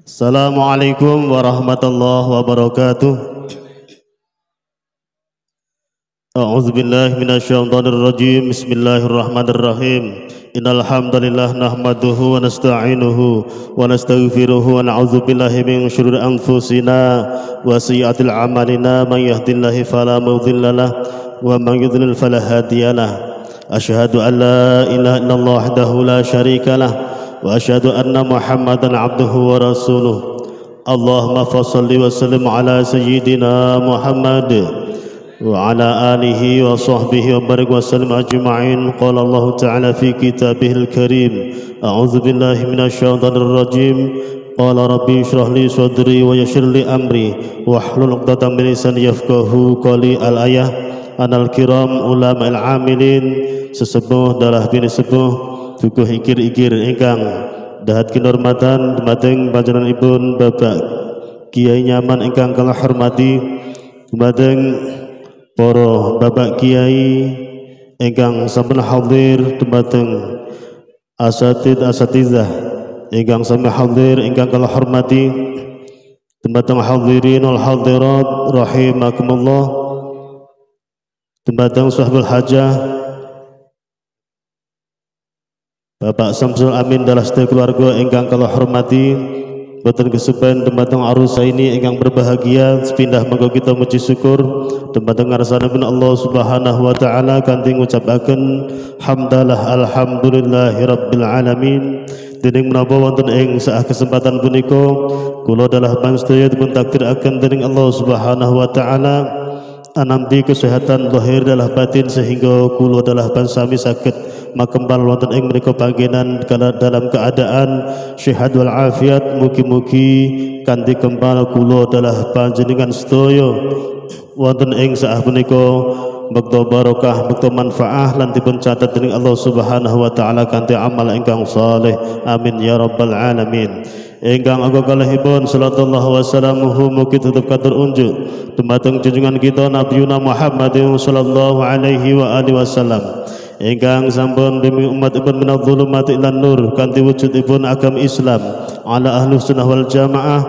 Assalamualaikum warahmatullahi wabarakatuh. A'udzu billahi minasyaitonir rajim. Bismillahirrahmanirrahim. Innal hamdalillah nahmaduhu wa nasta'inuhu wa nastaghfiruhu wa na'udzu billahi min syururi anfusina wa sayyiatil a'malina may yahdihillahu fala mudhillalah wa man yudlil fala hadiyalah. Asyhadu an la ilaha illallah wahdahu la syarikalah wa asyhadu anna Muhammadan abduhu wa rasuluh. Allahumma fassalli wa sallim ala sayyidina Muhammad wa ala alihi wa sahbihi wa barik wa sallim ajma'in. Qala Allah ta'ala fi kitabihil karim, a'udzu billahi minasyaitonir rajim. Qala rabbi shrah li sadri wa yassir li amri wahlul 'uqdatam min lisani yafqahu qawli. Al-ayah anal kiram ulama al-amilin, sesepuh dalah bini sepuh dukuh ikir-ikir ingkang dahat kinurmatan dumateng panjenenganipun Bapak Kiai Nyaman ingkang kala hormati, dumateng para Bapak Kiai ingkang sampun hadir, dumateng asatizah ingkang sami hadir ingkang kala hormati, dumateng hadirin wal hadirat rahimakumullah, dumateng sahibul hajah Bapak Samsul Amin dalah sedaya keluarga ingkang kala hormati, boten kesupen dumateng arusa ini ingkang berbahagia. Sepindah monggo kita muji syukur dumateng ngarsanipun Allah Subhanahu wa taala kanthi ngucapaken hamdalah alhamdulillahirabbil alamin. Dening menapa wonten ing saah kesempatan punika kula dalah pansedaya dipun takdiraken dening Allah Subhanahu wa taala anampi kesehatan lahir dalah batin, sehingga kula dalah pansami saged makembal wonten ing mriku panggenan dalam keadaan sehat wal afiat. Mugi-mugi kanthi kembal kula dalah panjenengan sedaya wonten ing saah punika bekto barokah, bekto manfaah lan dipun catet dening Allah Subhanahu wa taala kanthi amal ingkang saleh. Amin ya rabbal alamin. Ingkang aga kalihipun sallallahu wasallamuhu mugi tetep katur unjuk dumateng junjungan kita Nabiyuna Muhammadin sallallahu alaihi wa alihi wasallam ingkang sampun bimi umatipun minadh dhulumati ilan nur kanthi wujudipun agama Islam ala ahlus sunnah wal jamaah.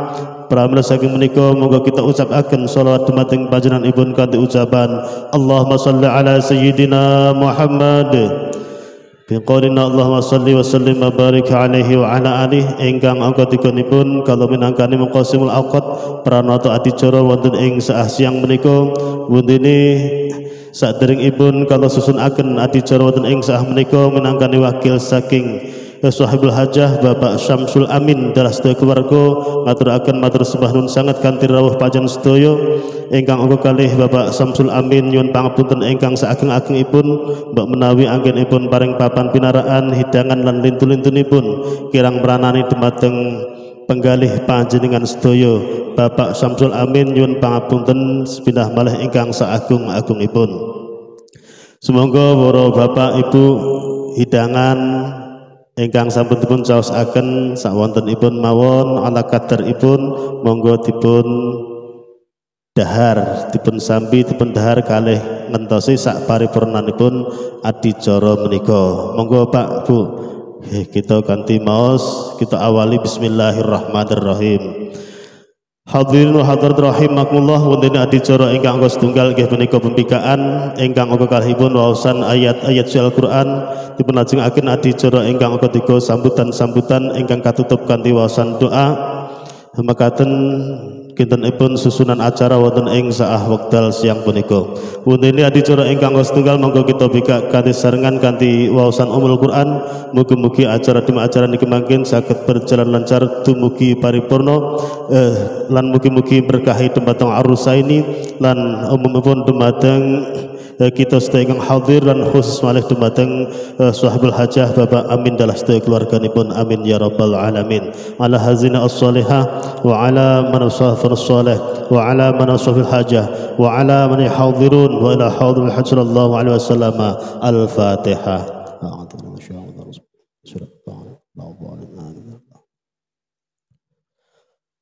Pramila saking menika monggo kita ucapaken shalawat dumateng panjenenganipun kanthi ucapan Allahumma shalli ala sayyidina Muhammad biqaulina Allahumma shalli wa sallim wa barik alaihi wa ala alihi. Ingkang angka tiganipun kalau minangkani mengqasimul awqat pranata adicara wonten ing saah siang menika wondene saderengipun kalau susunaken adicara wonten ing saah menika minangkani wakil saking sahibul hajah Bapak Samsul Amin dalah sedaya keluarga ngaturaken matur sembah nun sangat kanthi rawuh panjenengan sedaya. Ingkang angka kalih Bapak Samsul Amin nyuwun pangapunten ingkang saageng-agengipun mbok menawi anggenipun paring papan pinaraan hidangan lan lintu-lintunipun kirang meranani dumateng penggalih panjenengan sedaya. Bapak Samsul Amin nyuwun pangapunten sepindah malih ingkang saagung-agungipun. Semoga para bapak ibu hidangan ingkang sampun dipun caosaken sawontenipun mawon ala kadaripun monggo dipun dahar, dipun sambi, dipun dahar kalih ngentosi sak paripurnanipun adicara menika. Monggo Pak Bu, kita ganti maos, kita awali bismillahirrahmanirrahim. Hadirin wa hadirat rahimakumullah, wonten adicara ingkang angka setunggal nggih menika pembikaan ingkang angka kalihipun waosan ayat-ayat suci Al-Qur'an dipun lajengaken adicara ingkang angka 3 sambutan-sambutan ingkang katutup kanthi waosan doa. Mekaten kintenipun susunan acara wonten ing saah wekdal siang punika. Wonten adicara ingkang setunggal monggo kita bika kanthi sarengan kanthi waosan umul Quran. Mugi-mugi acara demi acara niki mangkin saged berjalan lancar dumugi paripurna lan mugi-mugi berkahi dumateng arusa ini lan umumipun dumateng kita sedaya ingkang hadir lan khusus malih dumateng sahibul hajah Bapak Amin dalah sedaya keluarganipun. Amin ya rabbal alamin. Ala hazina as-salihah wa ala man safar salih wa ala man safil hajah wa ala man hadirun wa ila hadiril hajj sallallahu alaihi wasallam. Al-Fatihah.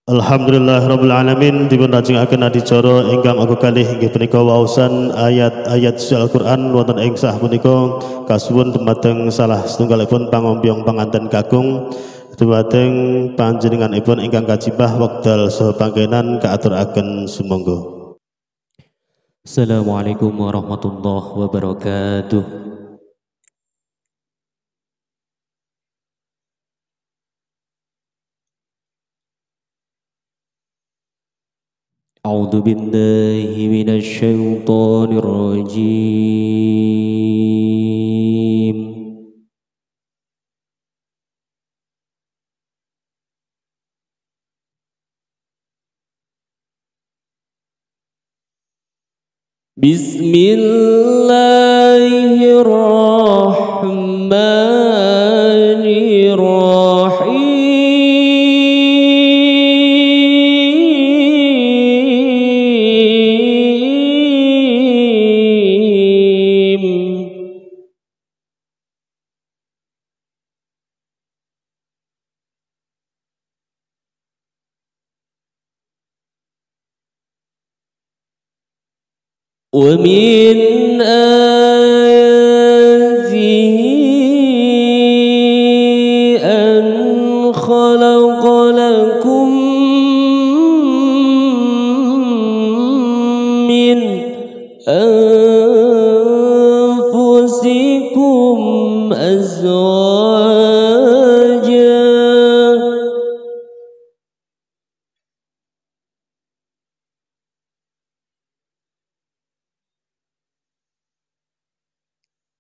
Alhamdulillahirabbil alamin. Dipun lajengaken adicara ingkang angka kalih inggih punika waosan ayat-ayat suci Al-Qur'an wonten ing sah punika kasuwun dumateng salah setunggalipun pangombyong panganten kakung Dumateng panjenenganipun ingkang kajibah wekdal saha panggenan kaaturaken sumangga. Assalamualaikum warahmatullahi wabarakatuh. A'udzu billahi minasy syaithanir rajim. ومن آياته أن خلق لكم من أنفسكم أزواجا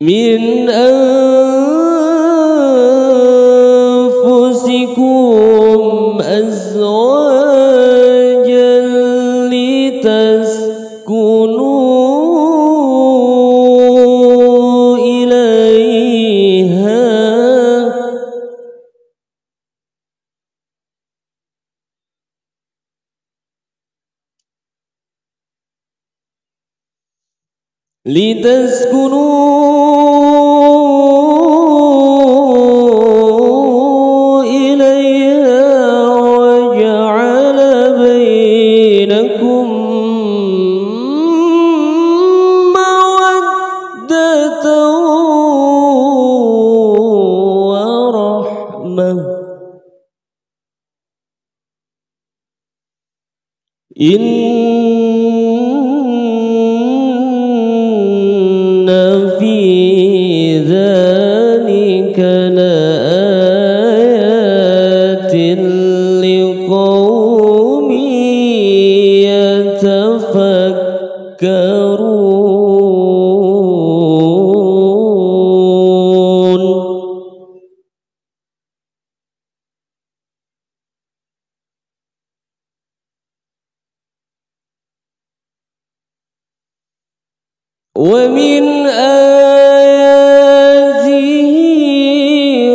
من أنفسكم أزواجا لتسكنوا إليها وجعل بينكم مودة ورحمة إن في ذلك لآيات لقوم يتفكرون ومن آياته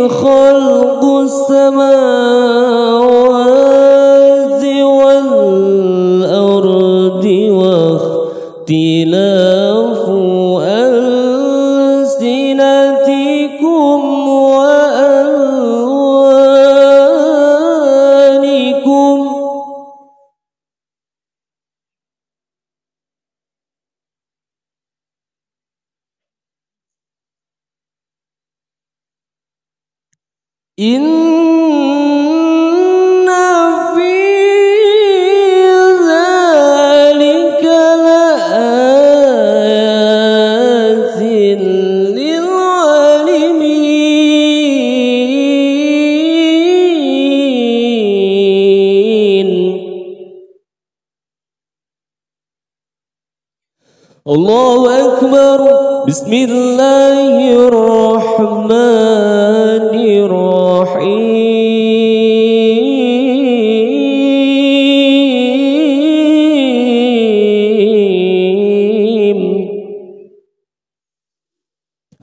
خلق السماوات والأرض واختلاف ألسنتكم وألوانكم إن في ذلك لآيات للعالمين. الله أكبر. بسم الله الرحمن الرحيم.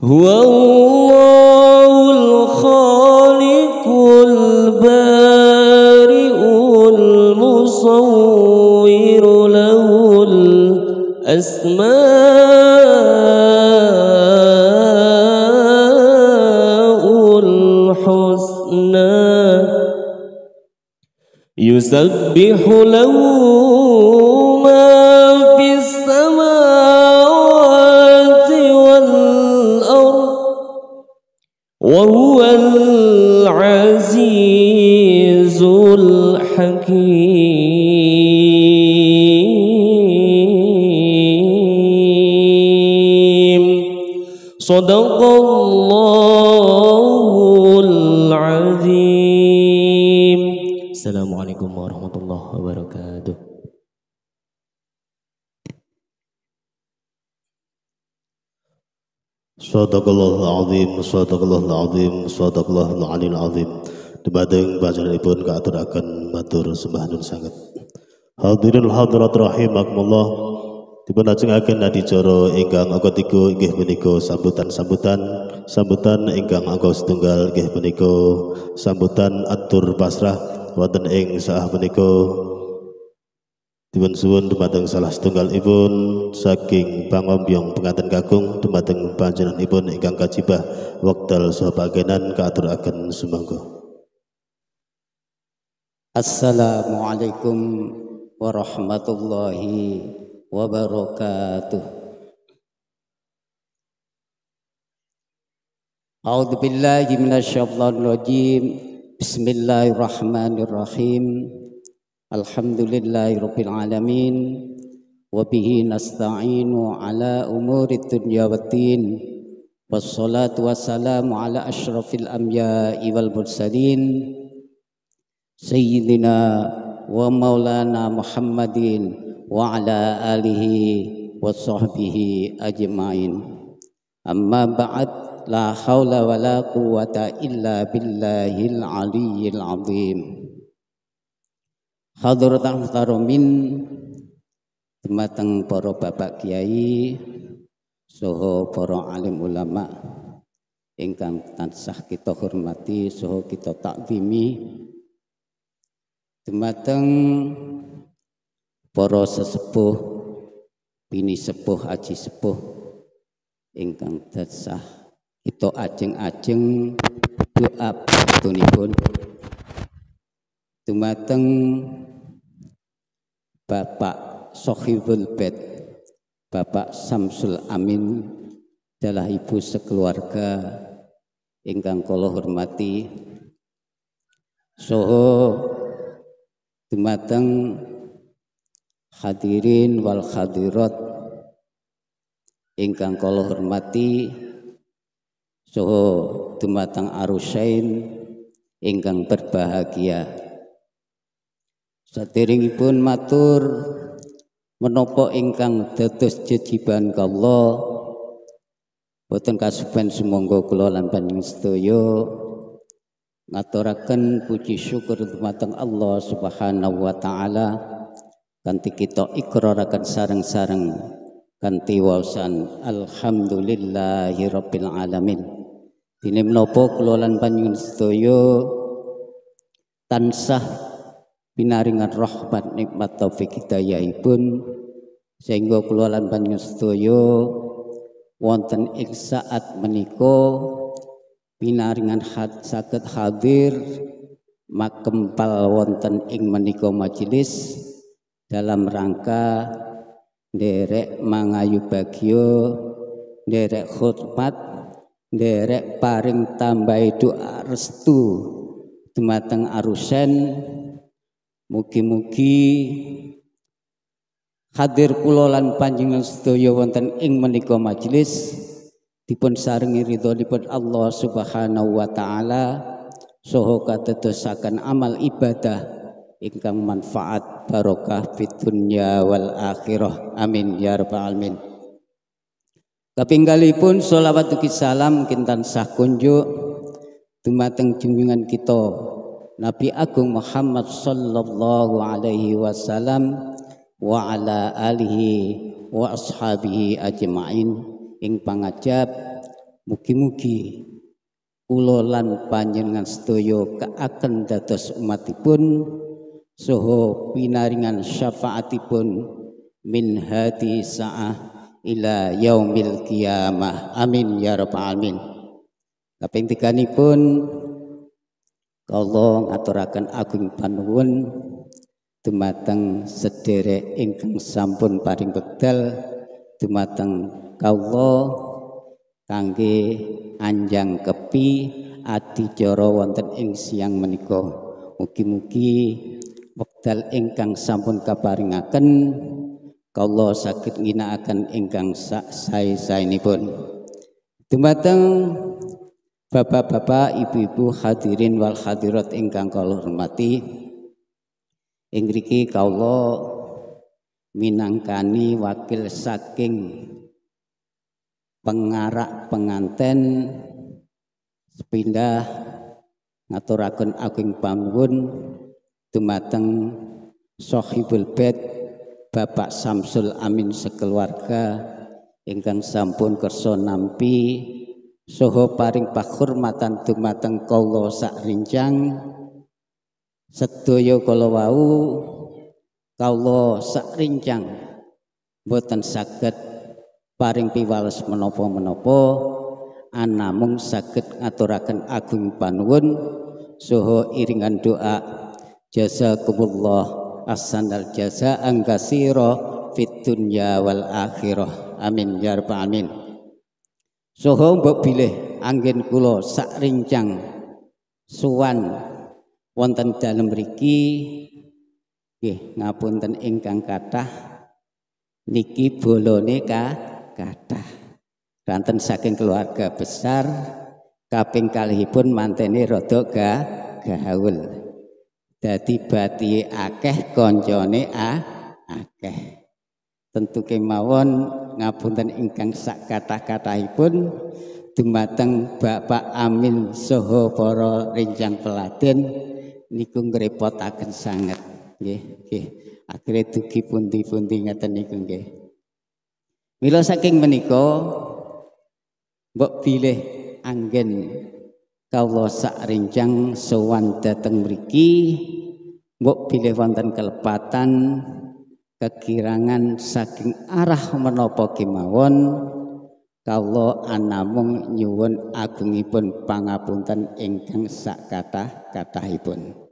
هو الله الخالق البارئ المصور له الأسماء الحسنى يسبح له ما في السماوات والأرض وهو العزيز العزيز الحكيم صدق الله العظيم. Assalamualaikum warahmatullahi wabarakatuh. Sadaqallahul azim, sadaqallahul azim, sadaqallahul aliyul azim. Dumateng panjenenganipun kaaturaken matur sembah nun sanget. Hadirin hadirat rahimakumullah. Dipun lajengaken adicara ingkang angka 3 inggih menika sambutan ingkang angka 1 inggih menika sambutan atur pasrah wonten ing saah menika dipun suwun dumateng salah setunggalipun saking pangombyong penganten kakung dumateng panjenenganipun ingkang kajibah wekdal saha pagenan kaaturaken sumangga. Assalamualaikum warahmatullahi wabarakatuh. A'udzu billahi minasyaitonir rajim. Bismillahirrahmanirrahim. Alhamdulillahirabbil alamin wa bihi nasta'inu ala umuri dunya waddin. Wassalatu wassalamu ala asyrafil anbiya'i wal mursalin sayyidina wa maulana Muhammadin wa ala alihi wa sahbihi ajma'in. Amma ba'd, la haula wa la quwwata illa billahil aliyyil azim. Hadratul muhtaramin, dumateng para bapak kiai saha para alim ulama ingkang tansah kita hormati saha kita takzimi, dumateng para sesepuh, bini sepuh, aji sepuh ingkang tansah kita ajeng-ajeng doa patunipun dumateng Bapak Sohibul Bait, Bapak Samsul Amin adalah ibu sekeluarga ingkang kula hormati, saha dumateng hadirin wal hadirat ingkang kula hormati, saha dumateng arusain ingkang berbahagia. Saderengipun matur menapa ingkang dados jejiban kawula boten kasupen sumangga kula lan panjenengan sedaya ngaturaken puji syukur dumateng Allah Subhanahu wa taala kanthi kita ikraraken sareng-sareng kanthi waosan alhamdulillahirabbil alamin. Dene menapa kula lan panjenengan sedaya tansah pinaringan rahmat nikmat taufik hidayahipun sehingga kula lan panjenengan sedaya wonten ing saat menika pinaringan saged hadir makempal wonten ing menika majelis dalam rangka nderek mangayu bagya, nderek khutbah, nderek paring tambahi doa restu dumateng arusen. Mugi-mugi hadir kula lan panjenengan sedaya wonten ing menika majelis dipun sarengi ridhonipun Allah Subhanahu wa taala saha kadosaken amal ibadah ingkang manfaat barokah fid dunya wal akhirah. Amin ya rabbal alamin. Kapinggalipun sholawat ugi salam kintan sah kunjuk dumateng junjungan kita Nabi Agung Muhammad sallallahu alaihi wasallam wa ala alihi wa ashabihi ajma'in ing pangajab mugi-mugi kula lan panjenengan sedaya kaaken dados umatipun saha pinaringan syafaatipun min hadi sa'ah ila yaumil qiyamah. Amin ya rabbal alamin. Kaping tiganipun kula ngaturaken agung panuwun dumateng sederek ingkang sampun paring wekdal dumateng kawula kangge anjang kepi adicara wonten ing siang menika. Mugi-mugi wekdal ingkang sampun kaparingaken kula saged ngginakaken ingkang sae-saenipun. Dumateng bapak-bapak, ibu-ibu, hadirin wal hadirat ingkang kula hormati, ing mriki kula minangkani wakil saking pengarak penganten sepindah ngaturaken ageng panuwun dumateng Shahibul Bait Bapak Samsul Amin sekeluarga ingkang sampun kersa nampi saha paring pakhormatan dumateng kula sak rincang sedaya kala wau. Kula sak rincang boten saged paring piwales menapa-menapa, anamung saged ngaturaken agung panuwun saha iringan doa jazakumullah ahsanal jazaa'an katsira fid dunya wal akhirah. Amin ya rabbal alamin. Saha mbok bilih anggen kula sak rincang suwan wonten dalem mriki nggih ngapunten ingkang kathah niki bolone kathah ranten saking keluarga besar kaping kalihipun mantene rada gaul dadi bati akeh kancane akeh tentu kemawon ngapunten ingkang sak kathah-kathahipun dumateng Bapak Amin saha para rencang peladen niku ngrepotaken sanget nggih akhire dugi pundi-pundi ngaten niku nggih. Mila saking menika mbok bilih anggen kawula sak rencang sowan dhateng mriki mbok bilih wonten kelepatan kekirangan saking arah menapa kemawon kawula anamung nyuwun agungipun pangapunten ingkang sak kathah-kathahipun.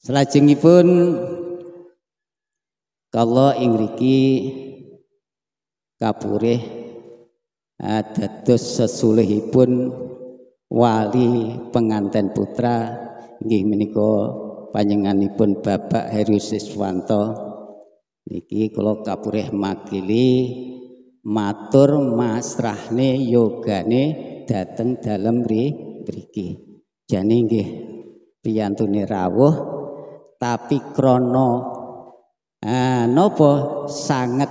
Salajengipun kawula ing mriki kapurih dados sesulihipun wali penganten putra inggih menika panjenenganipun Bapak Heru Siswanto. Niki kula kapurih makili matur masrahne yogane dateng dalem mriki. Jane nggih priyantune rawuh tapi krana napa sanget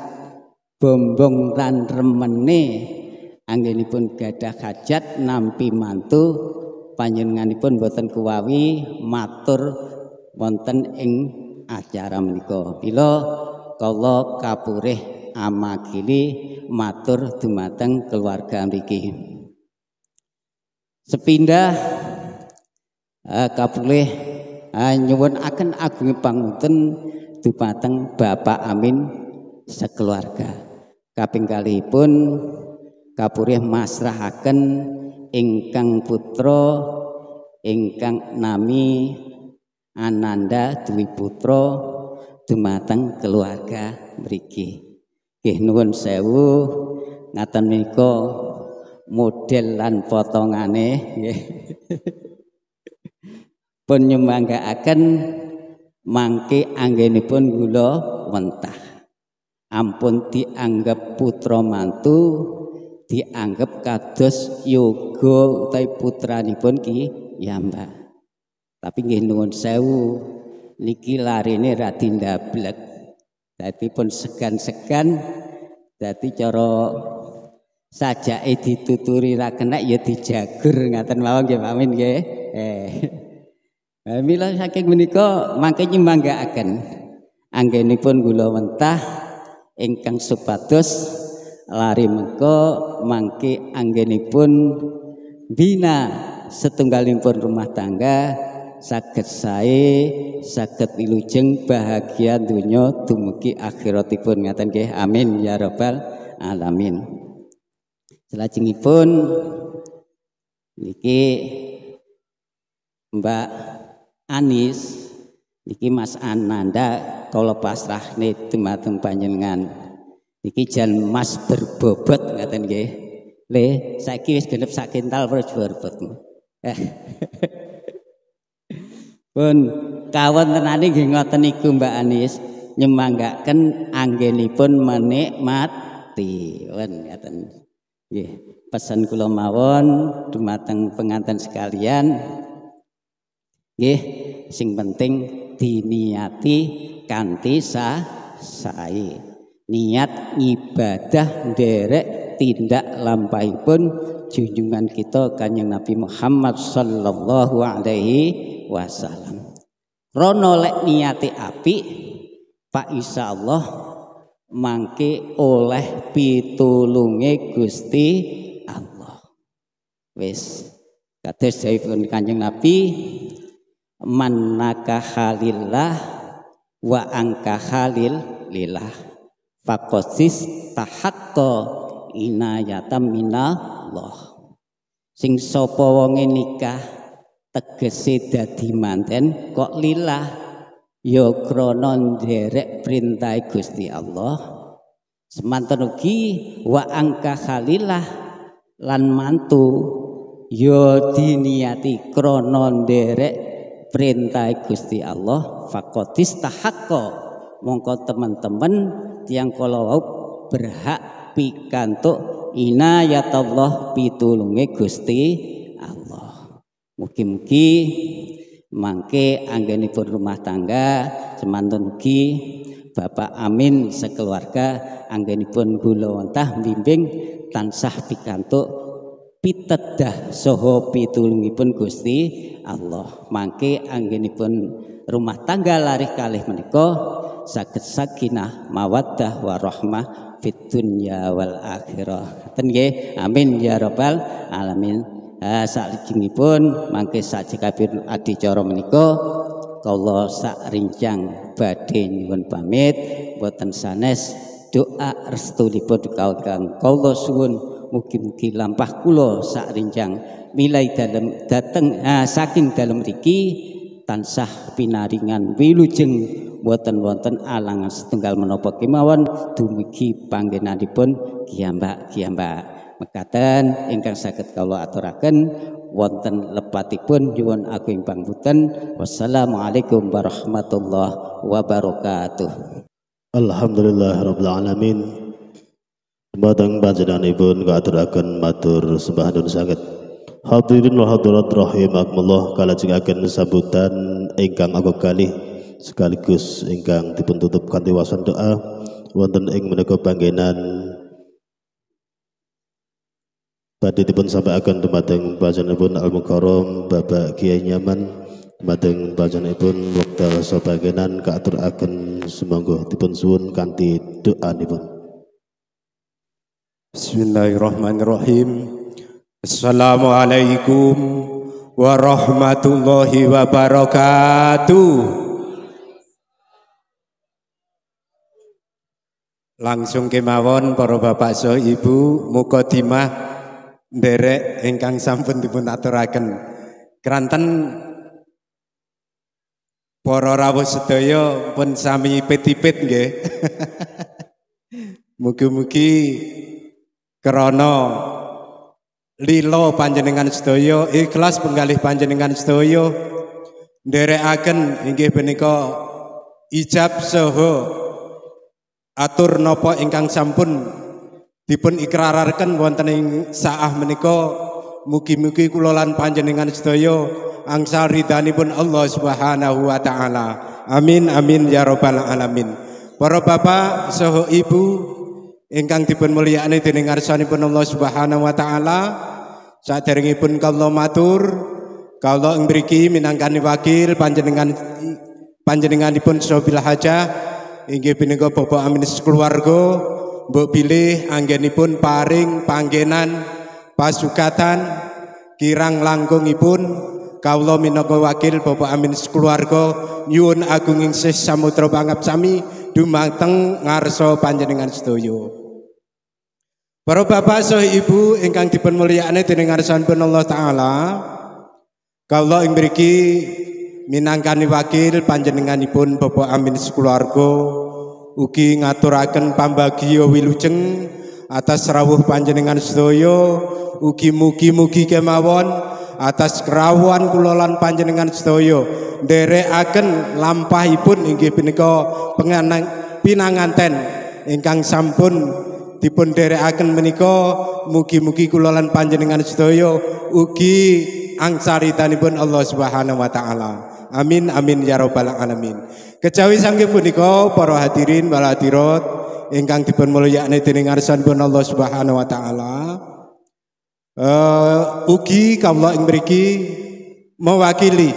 bombong lan remene anggenipun gadah hajat nampi mantu panjenenganipun boten kuwawi matur wonten ing acara menika. Bila kala kapurih amakili matur dumateng keluarga mriki. Sepindah kapurih nyuwun akan agung pangunten dumateng Bapak Amin sekeluarga. Kaping kalihipun kapurih masrahaken ingkang putra ingkang nami Ananda Dwi Putra dumateng keluarga mriki. Nggih nuwun sewu ngaten menika model lan potongane nggih. Pun nyumanggaaken mangke anggenipun kula wentah. Ampun dianggep putra mantu, dianggep kados yoga utawi putranipun Ki Yamba. Tapi nggih nuwun sewu niki larine radi ndablek. Dadi pun segan-segan dadi cara sajake dituturi ra kena ya dijagur ngaten mawon nggih Pak Min nggih. Mila saking menika mangke nyumanggaaken anggenipun kula wentah ingkang supados lari mengko mangke anggenipun bina setunggalipun rumah tangga saged sae saged wilujeng bahagia donya dumugi akhiratipun ngaten nggih amin ya rabbal alamin. Salajengipun niki Mbak Anis niki Mas Ananda kala pasrahne dumateng panjenengan niki jan Mas berbobot ngaten nggih. Le saiki wis genep sak kintal wis berbobot. Pun kawontenane nggih ngoten niku Mbak Anis nyemanggaken anggenipun menikmati. Pun ngoten. Nggih, pesan kula mawon dumateng pengantin sekalian. Nggih, sing penting diniati kanthi sae. Niat ibadah nderek tindak lampahipun junjungan kita Kanjeng Nabi Muhammad sallallahu alaihi wasallam. Rono lek niate apik, Pak insyaallah mangke oleh pitulunge Gusti Allah. Wis kados dawuhipun Kanjeng Nabi, man nakahalillah wa angkahalil lillah faqasis tahaqqa inayatam minallah. Sing sapa wonge nikah tegese dadi manten kok lillah ya krana nderek perintah Gusti Allah. Semanten ugi wa angka khalillah lan mantu ya diniati krana nderek perintah Gusti Allah faqatis tahaqqa mongko teman-teman tiyang kala wau berhak pikantuk inayatallah pitulunge Gusti Allah. Mugi-mugi mangke anggenipun rumah tangga semantun ugi Bapak Amin sekeluarga anggenipun kula wentah bimbing tansah pikantuk pitedah saha pitulungipun Gusti Allah. Mangke anggenipun rumah tangga larih kalih menika saged sakinah mawaddah warahmah fid dunya wal akhirah. Ten nggih, amin ya rabbal alamin. Salajengipun mangke sajekapipun adicara menika kula sak rincang badhe nyuwun pamit boten sanes doa restunipun kagem kula suwun mugi-mugi lampah kula sak rincang milai dalem dateng saking dalem mriki tansah pinaringan wilujeng boten wonten alangan setunggal menapa kemawon dumugi panggenanipun kiyambak-kiyambak. Mekaten ingkang saged kula aturaken wonten lepatipun nyuwun agung pangapunten. Wassalamualaikum warahmatullahi wabarakatuh. Alhamdulillahirabbil alamin. Dumateng panjenenganipun kaaturaken matur sembah nuwun sanget. Hadirin wal hadirat rahimakumullah, kalajengaken sambutan ingkang agung kalih sekaligus ingkang dipun tutup kanthi wasan doa wonten ing menika panggenan badhe dipun sampaiaken dumateng panjenenganipun Al Mukarram Bapak Kiai Nyaman dumateng panjenenganipun wekdal sapangenan kaaturaken sumangga dipun suwun kanthi doanipun. Bismillahirrahmanirrahim. Assalamualaikum warahmatullahi wabarakatuh. Langsung kemawon para bapak saha ibu mukadimah nderek ingkang sampun dipun aturaken. Kranten para rawuh sedaya pun sami pit-pit nggih. Mugi-mugi krana lilo panjenengan sedaya ikhlas penggalih panjenengan sedaya nderekaken inggih menika ijab saha atur napa ingkang sampun dipun ikraraken wonten ing saah menika mugi-mugi kula lan panjenengan sedaya angsal ridhanipun Allah Subhanahu wa taala. Amin amin ya rabbal alamin. Para bapak saha ibu ingkang dipun mulyakake dening ngarsanipun Allah Subhanahu wa taala, saderengipun kula matur kula ing mriki minangkani wakil panjenenganipun Sobil Hajah inggih punika Bapak Amin sekeluarga mbok bilih anggenipun paring panggenan pasugatan kirang langkungipun kawula minangka wakil Bapak Amin sekeluarga nyuwun agunging sih samudra pangap sami dumateng ngarsa panjenengan sedaya. Para bapak saha ibu ingkang dipun mulyakake dening ngarsanipun Allah taala, kawula ing mriki minangkani wakil panjenenganipun Bapak Amin sekeluarga ugi ngaturaken pambagya wilujeng atas rawuh panjenengan sedaya ugi mugi-mugi kemawon atas kerawuhan kula lan panjenengan sedaya nderekaken lampahipun inggih punika pinanganten ingkang sampun dipun nderekaken menika mugi-mugi kula lan panjenengan sedaya ugi angsaritanipun Allah Subhanahu wa taala. Amin amin ya rabbal alamin. Kejawi saking punika para hadirin wal hadirat ingkang dipun mulyakake dening ngarsanipun Allah Subhanahu wa taala. Ugi kawula ing mriki mewakili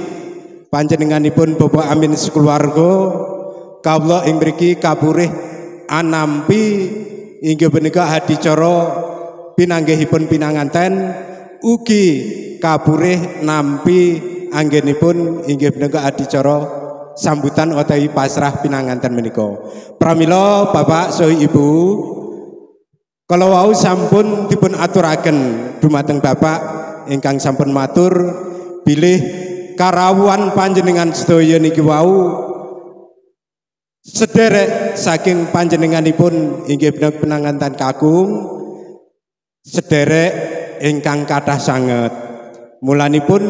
panjenenganipun Bapak Amin sekeluarga kawula ing mriki kapurih anampi inggih punika hadicara pinanggihipun pinanganten ugi kapurih nampi anggenipun inggih punika adicara sambutan utawi pasrah pinanganten menika. Pramila Bapak saha Ibu, kalau wau sampun dipun aturaken dumateng Bapak ingkang sampun matur bilih karawuhan panjenengan sedaya niki wau sederek saking panjenenganipun inggih punika pinanganten kakung sederek ingkang kathah sanget. Mulanipun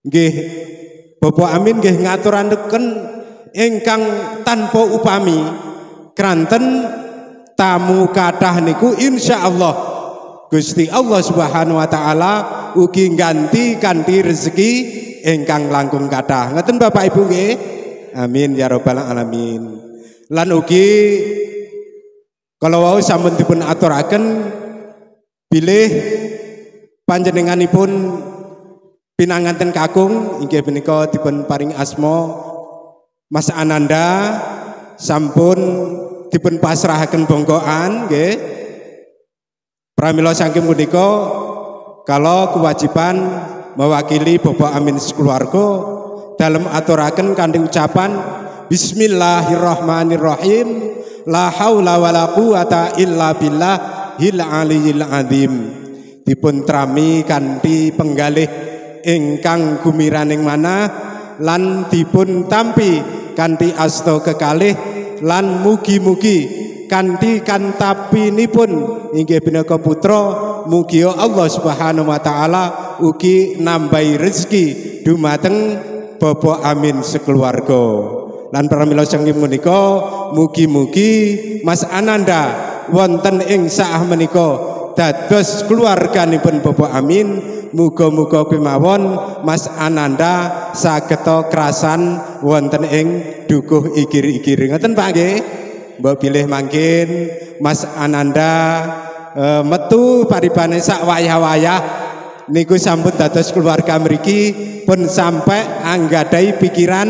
nggih Bapak Amin nggih ngaturaken ingkang tanpa upami kranten tamu kathah niku insyaallah Gusti Allah Subhanahu wa taala ugi ganti kanthi rezeki ingkang langkung kathah. Ngoten Bapak Ibu nggih. Amin ya rabbal alamin. Lan ugi kalau wau sampun dipun aturaken bilih panjenenganipun pinanganten kakung inggih punika dipun paring asma Mas Ananda sampun dipun pasrahaken bongkoan nggih. Pramila saking punika kalau kewajiban mewakili Bapak Amin sekeluarga dalam aturaken kanthi ucapan Bismillahirrahmanirrahim la haula wala quwata illa billahil aliyyil azim. Dipun trami kanthi penggalih ingkang gumiraning manah lan dipun tampi kanthi asta kekalih lan mugi-mugi kanthi kantapinipun inggih punika putra mugi Allah Subhanahu wa taala ugi nambahi rezeki dumateng Bapak Amin sekeluarga. Lan pramila saking menika mugi-mugi Mas Ananda wonten ing saah menika dados keluarganipun Bapak Amin. Muga-muga kemawon Mas Ananda sageta krasan wonten ing dukuh igir-igir. Ngoten Pak nggih. Mbok pilih mangkin Mas Ananda metu paribane sak wayah-wayah niku sampun dados keluarga mriki pun sampai anggadai pikiran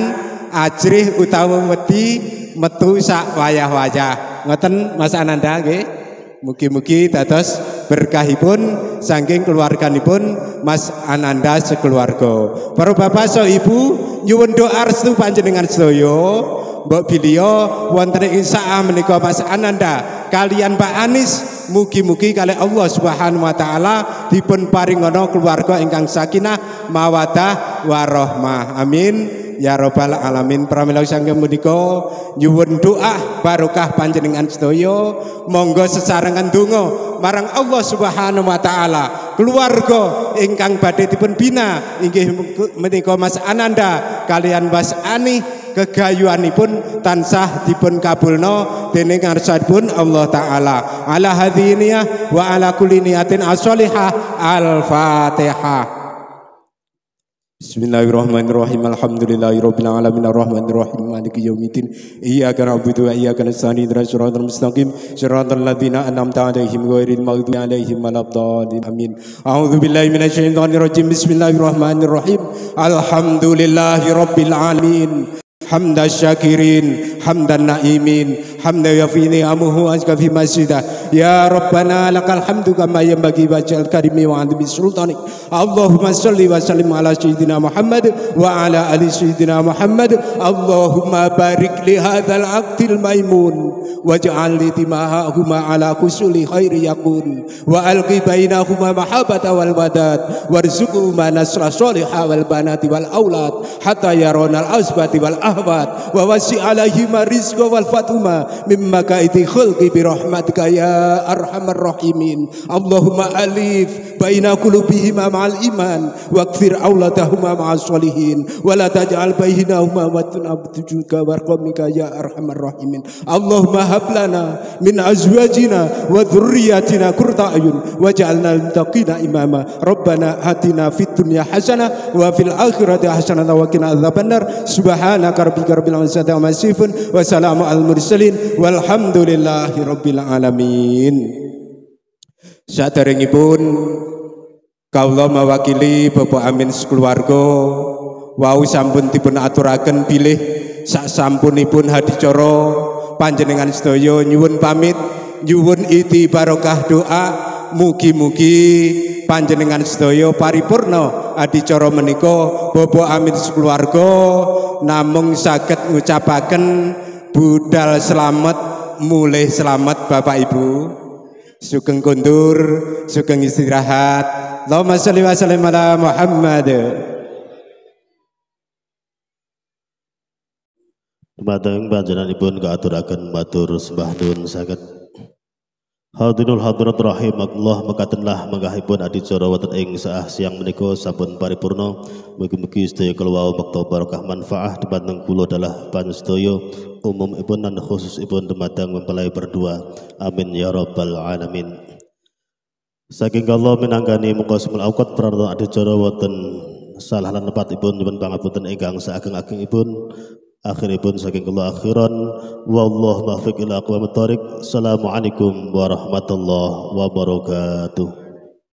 ajrih utawa wedi metu sak wayah-wayah. Ngoten Mas Ananda nggih. Mugi-mugi dados berkahipun saking keluarganipun Mas Ananda sekeluarga. Para bapak saha ibu nyuwun doa restu panjenengan sedaya mbok biliya wonten ing saah menika Mas Ananda kalian Pak Anis mugi-mugi kali Allah Subhanahu wa taala dipun paringana keluarga ingkang sakinah mawaddah warahmah. Amin ya rabbal alamin. Pramila saking menika nyuwun doa barokah panjenengan sedaya monggo sesarengan donga marang Allah Subhanahu wa taala keluarga ingkang badhe dipun bina inggih menika Mas Ananda kalian Mas Ani kegayuanipun tansah dipun kabulna dening ngarsanipun Allah taala. Ala hadziniyah wa ala kulli niyatin as-sholihah. Al-Fatihah. Bismillahirrahmanirrahim. Alhamdulillahirabbil alamin arrahmanir rahim maliki yaumiddin. Iyyaka na'budu wa iyyaka nasta'in ihdinas siratal mustaqim siratal ladzina an'amta 'alaihim ghairil maghdubi 'alaihim waladdallin. Amin. A'udzu billahi minasyaitonir rajim. Bismillahirrahmanirrahim. Alhamdulillahirabbil alamin. Hamdan syakirin, hamdan naimin, hamdan yafi ni'amuhu azka fi masjidah. Ya Rabbana lakal hamdu kama yanbaghi wajhal karimi wa adbi sultanik. Allahumma salli wa sallim ala sayyidina Muhammad wa ala ali sayyidina Muhammad. Allahumma barik li hadzal aqdil maimun waj'al li timahahuma ala kusuli khairi yakun wa alqi bainahuma mahabbata wal wadad warzuqhuma nasra sholihah wal banati wal aulad hatta yaronal asbati wal ahwat wa wasi alaihima rizqa wal fatuma mimma kaiti khulqi bi rahmatika ya arhamar rahimin. Allahumma alif baina qulubihima ma'al iman waqfir auladahuma ma'as sholihin wa la taj'al bainahuma watun abtujuka warqamika ya arhamar rahimin. Allahumma hab lana min azwajina wa dhurriyyatina qurrata a'yun waj'alna lil muttaqina imama. Rabbana atina fid dunya hasanah wa fil akhirati hasanah wa qina adzabannar. Subhanaka rabbika rabbil izzati amma yasifun wa salamun al mursalin walhamdulillahi rabbil alamin. Saderengipun kawula mewakili Bapak Amin sekeluarga wau sampun dipun aturaken bilih sak sampunipun hadicara panjenengan sedaya nyuwun pamit nyuwun iti barokah doa mugi-mugi panjenengan sedaya paripurna adicara menika Bapak Amin sekeluarga namung saged ngucapaken budal selamat mulih selamat Bapak Ibu. Sugeng kundur, sugeng istirahat. Allahumma sholli wa sallim ala Muhammad. Dumateng panjenenganipun kaaturaken matur sembah nuwun saged. Hadinul hadirat rahimakumullah mekatenlah menggahipun adicara wonten ing saah siang menika sampun paripurna. Mugi-mugi sedaya kula bekta barokah manfaat dumateng kula dalah pansedaya umumipun dan khususipun dumateng mempelai berdua. Amin ya rabbal alamin. Saking kula minangkani muka semul awqat prarta adicara wonten salah lan nepatipun nyuwun pangapunten ingkang saageng-agengipun. Akhiripun saking kula akhiran wallahu muwaffiq ila aqwamit thoriq. Assalamualaikum warahmatullahi wabarakatuh.